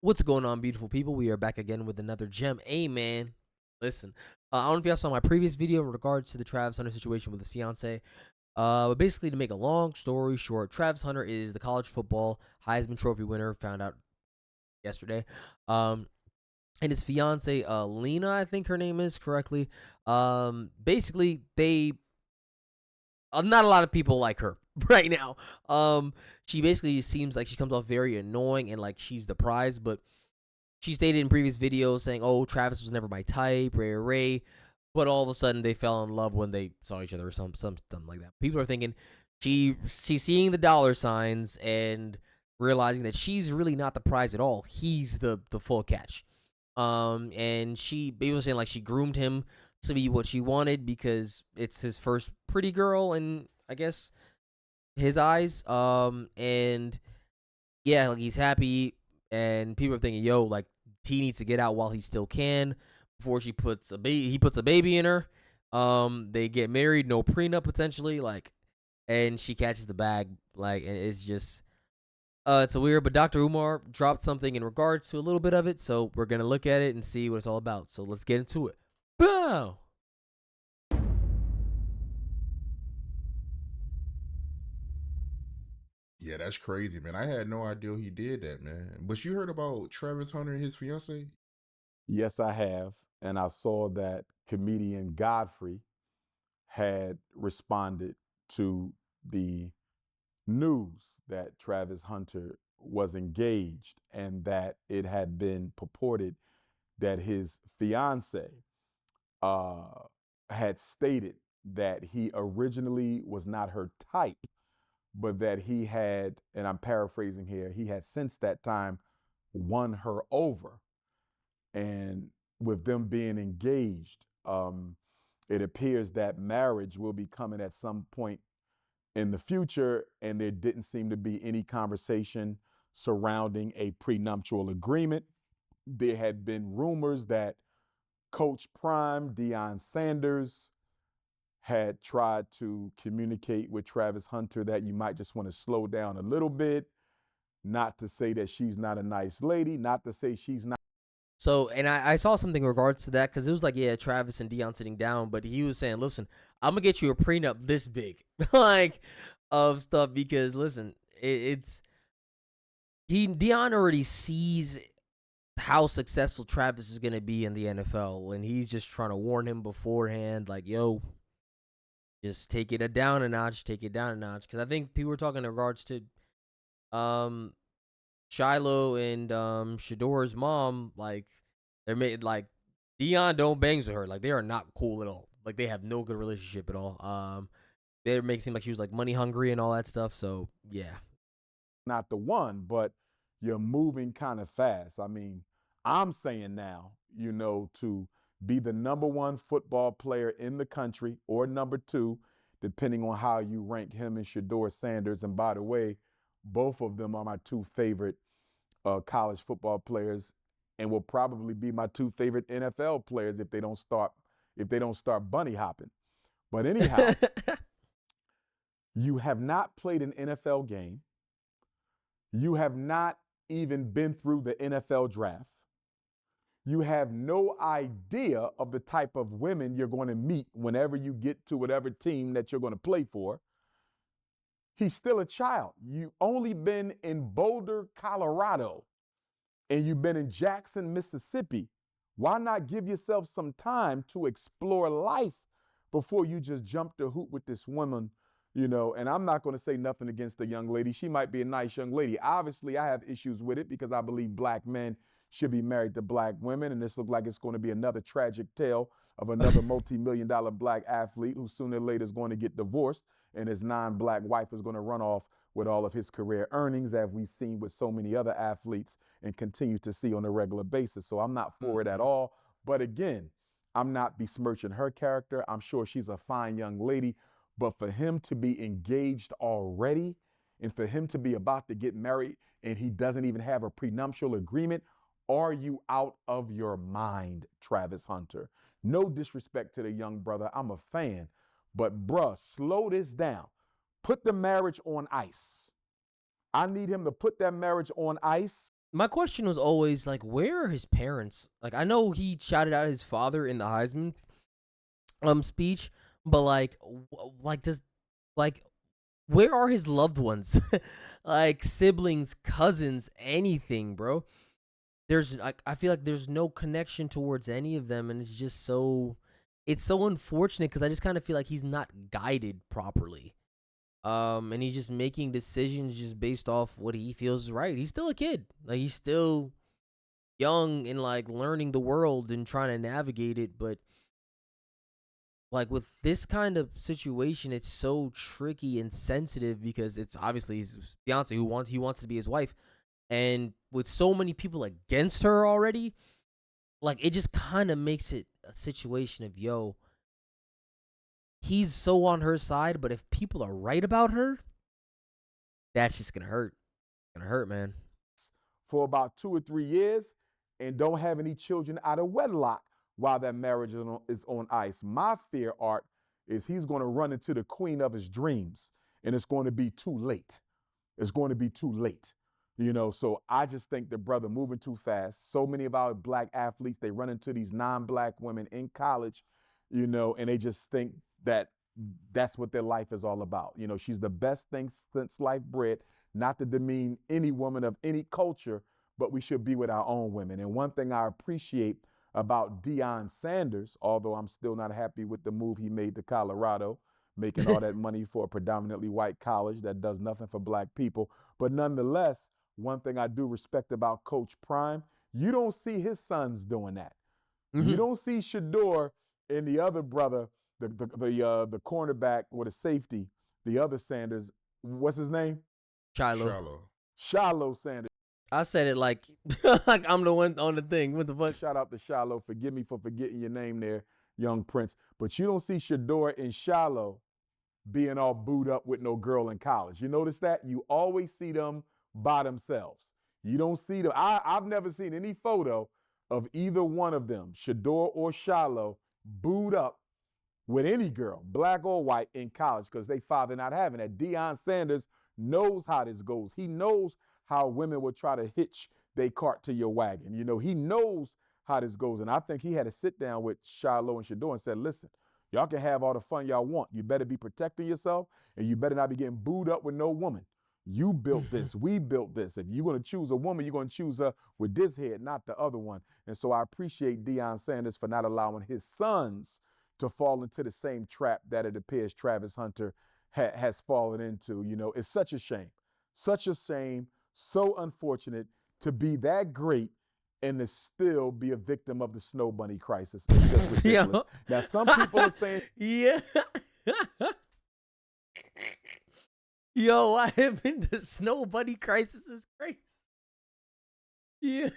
What's going on, beautiful people? We are back again with another gem. Hey, man, listen. I don't know if y'all saw my previous video in regards to the Travis Hunter situation with his fiance. But basically, to make a long story short, Travis Hunter is the college football Heisman Trophy winner. Found out yesterday. And his fiance, Lena, I think her name is correctly. Basically, not a lot of people like her right now. She basically seems like she comes off very annoying and like she's the prize, but she stated in previous videos saying, "Oh, Travis was never my type, Ray." But all of a sudden, they fell in love when they saw each other, or something like that. People are thinking she's seeing the dollar signs and realizing that she's really not the prize at all. He's the full catch. And people were saying like she groomed him to be what she wanted because it's his first pretty girl, and I guess his eyes. And yeah, like he's happy, and people are thinking, yo, like T needs to get out while he still can before he puts a baby in her. They get married, no prenup potentially, like, and she catches the bag, like, and it's just, it's a weird. But Dr. Umar dropped something in regards to a little bit of it, so we're gonna look at it and see what it's all about. So let's get into it. Boom. Yeah, that's crazy, man. I had no idea he did that, man. But you heard about Travis Hunter and his fiance? Yes, I have. And I saw that comedian Godfrey had responded to the news that Travis Hunter was engaged and that it had been purported that his fiance uh, had stated that he originally was not her type, but that he had, and I'm paraphrasing here, he had since that time won her over. And with them being engaged, it appears that marriage will be coming at some point in the future, and there didn't seem to be any conversation surrounding a prenuptial agreement. There had been rumors that Coach Prime, Deion Sanders, had tried to communicate with Travis Hunter that you might just want to slow down a little bit, not to say that she's not a nice lady, not to say she's not. So, and I saw something in regards to that because it was like, yeah, Travis and Dion sitting down, but he was saying, listen, I'm going to get you a prenup this big, like, of stuff because, listen, Dion already sees how successful Travis is going to be in the NFL, and he's just trying to warn him beforehand, like, yo, just take it down a notch, take it down a notch. Because I think people were talking in regards to Shiloh and Shador's mom, like they're made like Dion don't bangs with her. Like they are not cool at all. Like they have no good relationship at all. They make it seem like she was like money hungry and all that stuff. So yeah. Not the one, but you're moving kind of fast. I mean, I'm saying now, to be the number one football player in the country or number two, depending on how you rank him and Shador Sanders. And by the way, both of them are my two favorite college football players, and will probably be my two favorite NFL players if they don't start bunny hopping. But anyhow, you have not played an NFL game. You have not even been through the NFL draft. You have no idea of the type of women you're going to meet whenever you get to whatever team that you're going to play for. He's still a child. You've only been in Boulder, Colorado, and you've been in Jackson, Mississippi. Why not give yourself some time to explore life before you just jump the hoop with this woman? And I'm not going to say nothing against the young lady. She might be a nice young lady. Obviously, I have issues with it because I believe black men should be married to black women. And this looks like it's going to be another tragic tale of another multi-million-dollar black athlete who sooner or later is going to get divorced, and his non-black wife is going to run off with all of his career earnings, as we've seen with so many other athletes and continue to see on a regular basis. So I'm not for it at all. But again, I'm not besmirching her character. I'm sure she's a fine young lady. But for him to be engaged already, and for him to be about to get married, and he doesn't even have a prenuptial agreement, are you out of your mind, Travis Hunter? No disrespect to the young brother. I'm a fan. But bruh, slow this down. Put the marriage on ice. I need him to put that marriage on ice My question was always like, where are his parents? Like, I know he shouted out his father in the Heisman speech, but like, does like where are his loved ones? Like siblings, cousins, anything, bro. There's like I feel like there's no connection towards any of them, and it's so unfortunate because I just kind of feel like he's not guided properly. And he's just making decisions just based off what he feels is right. He's still a kid. Like he's still young and like learning the world and trying to navigate it, but like with this kind of situation, it's so tricky and sensitive because it's obviously his fiance he wants to be his wife, and with so many people against her already, like it just kind of makes it a situation of he's so on her side, but if people are right about her, that's just gonna hurt. Gonna hurt, man. For about 2 or 3 years and don't have any children out of wedlock while that marriage is on ice. My fear, Art, is he's going to run into the queen of his dreams and it's going to be too late. It's going to be too late. So I just think the brother moving too fast. So many of our black athletes, they run into these non-black women in college, and they just think that that's what their life is all about. She's the best thing since life bred, not to demean any woman of any culture, but we should be with our own women. And one thing I appreciate about Deion Sanders, although I'm still not happy with the move he made to Colorado, making all that money for a predominantly white college that does nothing for black people. But nonetheless, one thing I do respect about Coach Prime, you don't see his sons doing that. You don't see Shador and the other brother, the cornerback or the safety, the other Sanders. What's his name? Shiloh Sanders. I said it like like I'm the one on the thing. What the fuck? Shout out to Shiloh. Forgive me for forgetting your name there, young prince. But you don't see Shador and Shiloh being all booed up with no girl in college. You notice that? You always see them by themselves. You don't see them. I've never seen any photo of either one of them, Shador or Shiloh, booed up with any girl, black or white, in college because they father not having that. Deion Sanders knows how this goes. He knows how women will try to hitch their cart to your wagon. He knows how this goes. And I think he had to sit down with Shiloh and Shador and said, listen, y'all can have all the fun y'all want. You better be protecting yourself, and you better not be getting booed up with no woman. You built this. We built this. If you're going to choose a woman, you're going to choose her with this head, not the other one. And so I appreciate Deion Sanders for not allowing his sons to fall into the same trap that it appears Travis Hunter has fallen into. It's such a shame. Such a shame. So unfortunate to be that great and to still be a victim of the snow bunny crisis. It's just ridiculous. Now, some people are saying, yeah. Yo, I have been the snow bunny crisis is crazy. Yeah.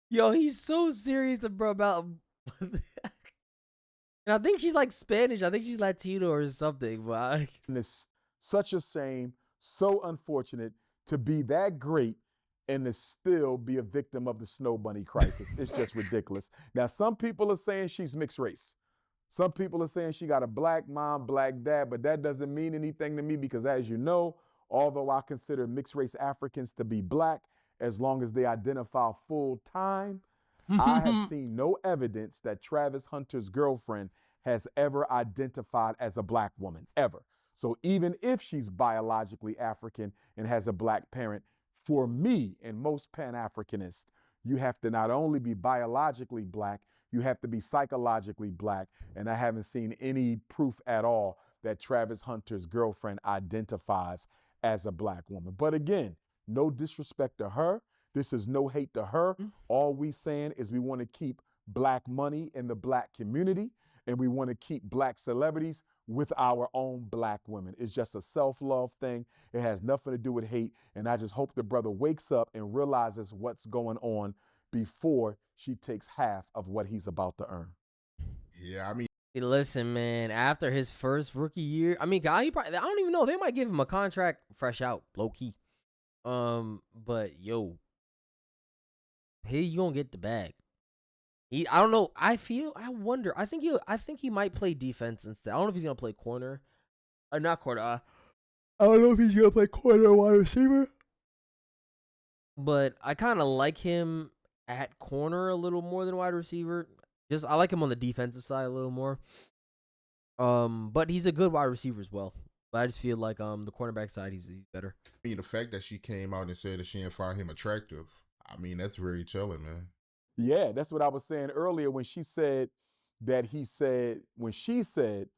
Yo, he's so serious, bro, about and I think she's like Spanish. I think she's Latino or something. But it's such a shame, so unfortunate to be that great and to still be a victim of the snow bunny crisis. It's just ridiculous. Now, some people are saying she's mixed race. Some people are saying she got a black mom, black dad, but that doesn't mean anything to me because, as you know, although I consider mixed race Africans to be black, as long as they identify full time, I have seen no evidence that Travis Hunter's girlfriend has ever identified as a black woman, ever. So even if she's biologically African and has a black parent, for me and most Pan-Africanists, you have to not only be biologically black, you have to be psychologically black. And I haven't seen any proof at all that Travis Hunter's girlfriend identifies as a black woman. But again, no disrespect to her. This is no hate to her. All we saying is we want to keep black money in the black community, and we want to keep black celebrities with our own black women. It's just a self-love thing. It has nothing to do with hate. And I just hope the brother wakes up and realizes what's going on before she takes half of what he's about to earn. Yeah, I mean, listen, man, after his first rookie year, I mean, I don't even know. They might give him a contract fresh out, low key. But yo, he gonna get the bag. I don't know. I wonder. I think he might play defense instead. I don't know if he's gonna play corner. Not corner. I don't know if he's gonna play corner or wide receiver. but I kind of like him at corner a little more than wide receiver. Just I like him on the defensive side a little more. But he's a good wide receiver as well. But I just feel like the cornerback side he's better. I mean, the fact that she came out and said that she didn't find him attractive, I mean, that's very telling, man. Yeah, that's what I was saying earlier when she said that when she said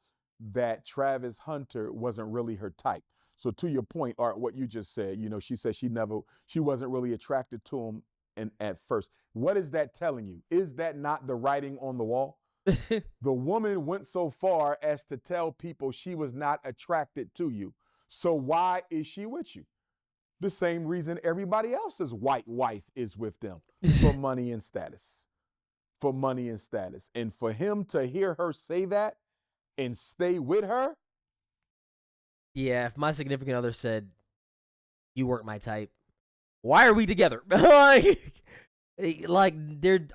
that Travis Hunter wasn't really her type. So to your point, Art, what you just said, she said she wasn't really attracted to him at first. What is that telling you? Is that not the writing on the wall? The woman went so far as to tell people she was not attracted to you. So why is she with you? The same reason everybody else's white wife is with them, for money and status. For money and status. And for him to hear her say that and stay with her. Yeah, if my significant other said, "You weren't my type," why are we together? like there,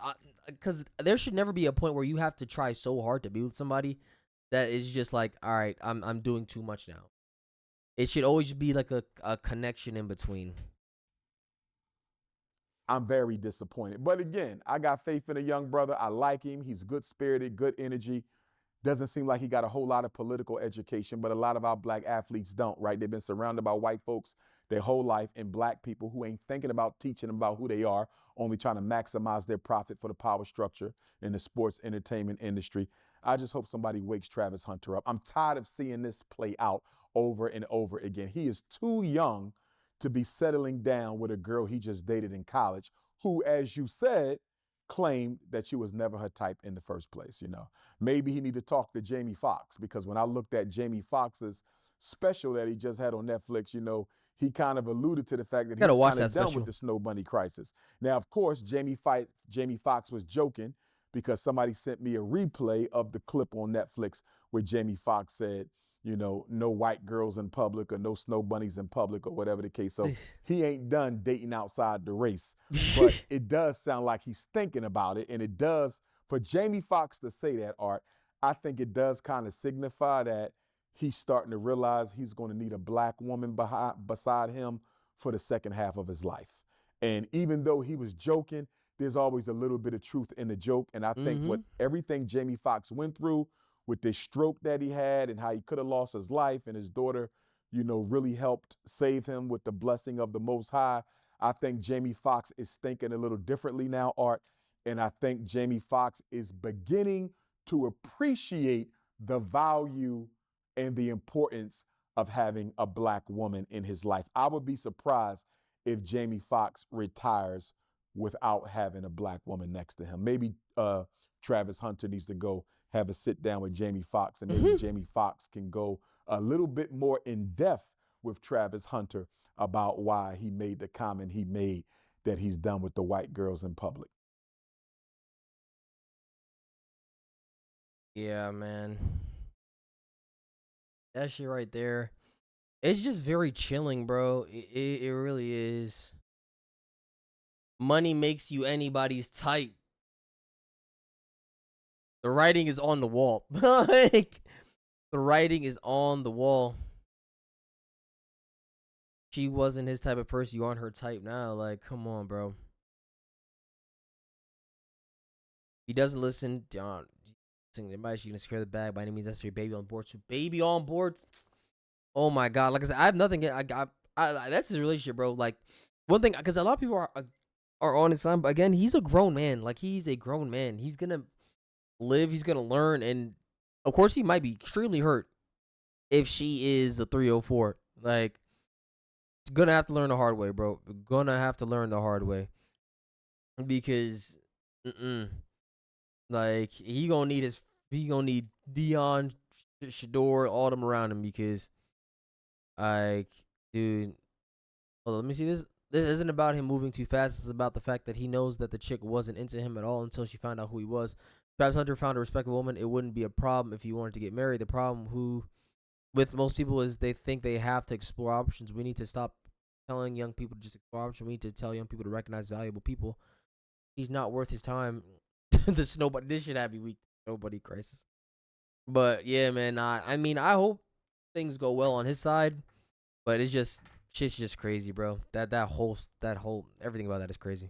because there should never be a point where you have to try so hard to be with somebody that is just like, all right, I'm doing too much now. It should always be like a connection in between. I'm very disappointed. But again, I got faith in a young brother. I like him. He's good-spirited, good energy. Doesn't seem like he got a whole lot of political education, but a lot of our black athletes don't, right? They've been surrounded by white folks their whole life and black people who ain't thinking about teaching them about who they are, only trying to maximize their profit for the power structure in the sports entertainment industry. I just hope somebody wakes Travis Hunter up. I'm tired of seeing this play out over and over again. He is too young to be settling down with a girl he just dated in college who, as you said, claimed that she was never her type in the first place. Maybe he need to talk to Jamie Foxx, because when I looked at Jamie Foxx's special that he just had on Netflix, he kind of alluded to the fact that he was kind of done with the Snow Bunny crisis. Now, of course, Jamie Foxx was joking, because somebody sent me a replay of the clip on Netflix where Jamie Foxx said, no white girls in public or no snow bunnies in public or whatever the case. So he ain't done dating outside the race. But it does sound like he's thinking about it. And it does, for Jamie Foxx to say that, Art, I think it does kind of signify that he's starting to realize he's going to need a black woman beside him for the second half of his life. And even though he was joking, there's always a little bit of truth in the joke. And I think what everything Jamie Foxx went through with this stroke that he had and how he could have lost his life, and his daughter, really helped save him with the blessing of the Most High. I think Jamie Foxx is thinking a little differently now, Art. And I think Jamie Foxx is beginning to appreciate the value and the importance of having a black woman in his life. I would be surprised if Jamie Foxx retires without having a black woman next to him. Maybe Travis Hunter needs to go have a sit down with Jamie Foxx, and maybe Jamie Foxx can go a little bit more in depth with Travis Hunter about why he made the comment he made that he's done with the white girls in public. Yeah, man. That shit right there. It's just very chilling, bro. It really is. Money makes you anybody's type. The writing is on the wall. Like, the writing is on the wall. She wasn't his type of person. You aren't her type now. Like, come on, bro. He doesn't listen. Anybody, she gonna secure the bag by any means necessary. Baby on board. So baby on board. Oh my god. Like I said, I have nothing. That's his relationship, bro. Like, one thing, because a lot of people are on his side, but again, he's a grown man. Like, he's a grown man. He's gonna live. He's gonna learn, and of course, he might be extremely hurt if she is a 304. Like, gonna have to learn the hard way, bro. Gonna have to learn the hard way, because, like, he gonna need Dion, Shador, all them around him, because, like, dude, hold on, let me see this. This isn't about him moving too fast. This is about the fact that he knows that the chick wasn't into him at all until she found out who he was. Travis Hunter found a respectable woman. It wouldn't be a problem if he wanted to get married. The problem with most people is they think they have to explore options. We need to stop telling young people to just explore options. We need to tell young people to recognize valuable people. He's not worth his time. This should have a week. Nobody crisis. But yeah, man. I mean, I hope things go well on his side. But it's just, Shit's just crazy, bro. That whole everything about that is crazy.